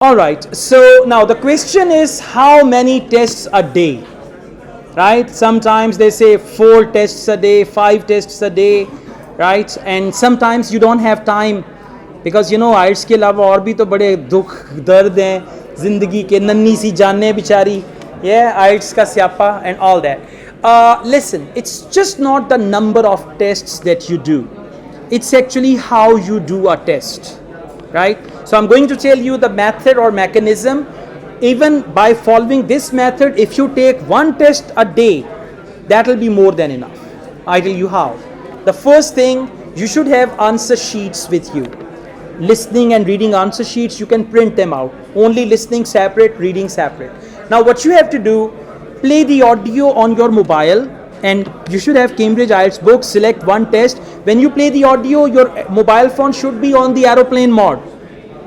All right, so now the question is how many tests a day, right? Sometimes they say 4 tests a day, 5 tests a day, right? And sometimes you don't have time because IELTS के अलावा और भी तो बड़े दुख दर्द हैं ज़िंदगी के, नन्ही सी जानें बेचारी, IELTS का स्यापा and all that. Listen, it's just not the number of tests that you do. It's actually how you do a test. Right? So I'm going to tell you the method or mechanism. Even by following this method, if you take 1 test a day, that will be more than enough. I tell you how. The first thing, you should have answer sheets with you. Listening and reading answer sheets, you can print them out. Only listening separate, reading separate. Now what you have to do, play the audio on your mobile, and you should have Cambridge IELTS book, select 1 test. When you play the audio, your mobile phone should be on the aeroplane mode.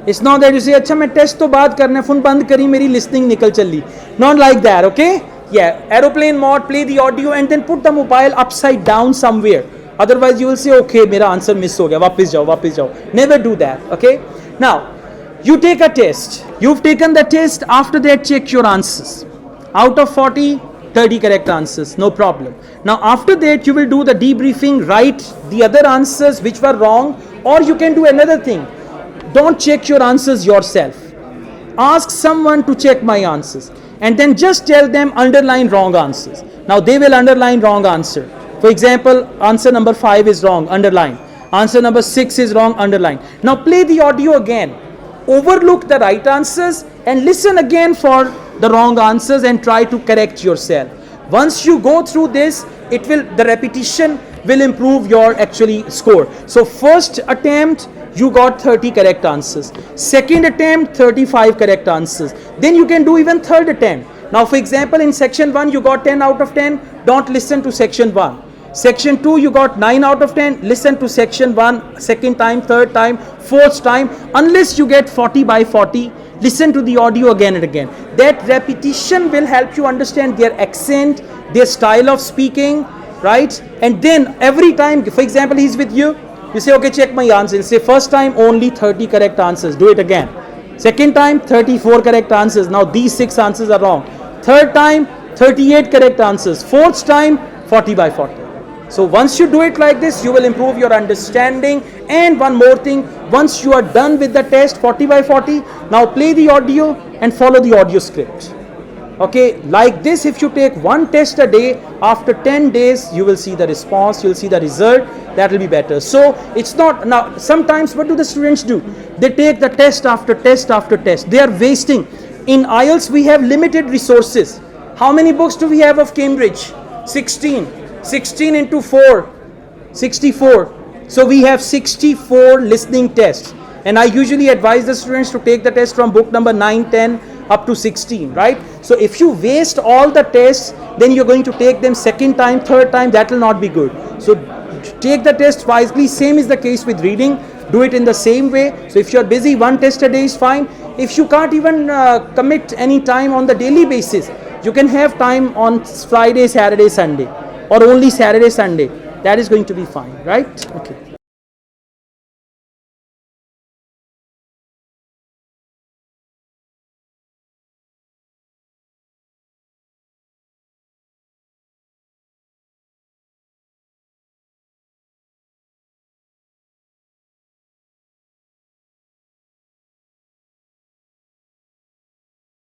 It's not that you say, अच्छा मैं test तो बात करना है, phone बंद करी मेरी listening निकल चली. Not like that, okay? Yeah, aeroplane mode, play the audio and then put the mobile upside down somewhere. Otherwise you will say, okay, मेरा answer miss हो गया, वापस जाओ. Never do that, okay? Now, you take a test. You've taken the test, after that check your answers. Out of 40, 30 correct answers, no problem. Now after that you will do the debriefing, write the other answers which were wrong, or you can do another thing. Don't check your answers yourself. Ask someone to check my answers and then just tell them underline wrong answers. Now they will underline wrong answer. For example, answer number 5 is wrong, underline. Answer number 6 is wrong, underline. Now play the audio again. Overlook the right answers and listen again for the wrong answers and try to correct yourself. Once you go through this, the repetition will improve your actually score. So first attempt, you got 30 correct answers. Second attempt, 35 correct answers. Then you can do even third attempt. Now for example, in section 1 you got 10 out of 10, don't listen to section 1. Section 2 you got 9 out of 10, listen to section 1, second time, third time, fourth time, unless you get 40 by 40. Listen to the audio again and again. That repetition will help you understand their accent, their style of speaking, right? And then every time, for example, he's with you, you say, okay, check my answers. Say, first time, only 30 correct answers. Do it again. Second time, 34 correct answers. Now these 6 answers are wrong. Third time, 38 correct answers. Fourth time, 40 by 40. So once you do it like this, you will improve your understanding. And one more thing, once you are done with the test 40 by 40, now play the audio and follow the audio script. Okay, like this, if you take 1 test a day, after 10 days, you will see the response, you will see the result, that will be better. So it's not, now sometimes what do the students do? They take the test after test after test. They are wasting. In IELTS, we have limited resources. How many books do we have of Cambridge? 16. 16 into 4, 64. So we have 64 listening tests. And I usually advise the students to take the test from book number 9, 10 up to 16, right? So if you waste all the tests, then you're going to take them second time, third time, that will not be good. So take the test wisely. Same is the case with reading. Do it in the same way. So if you're busy, 1 test a day is fine. If you can't even commit any time on the daily basis, you can have time on Friday, Saturday, Sunday, or only Saturday, Sunday. That is going to be fine, right? Okay.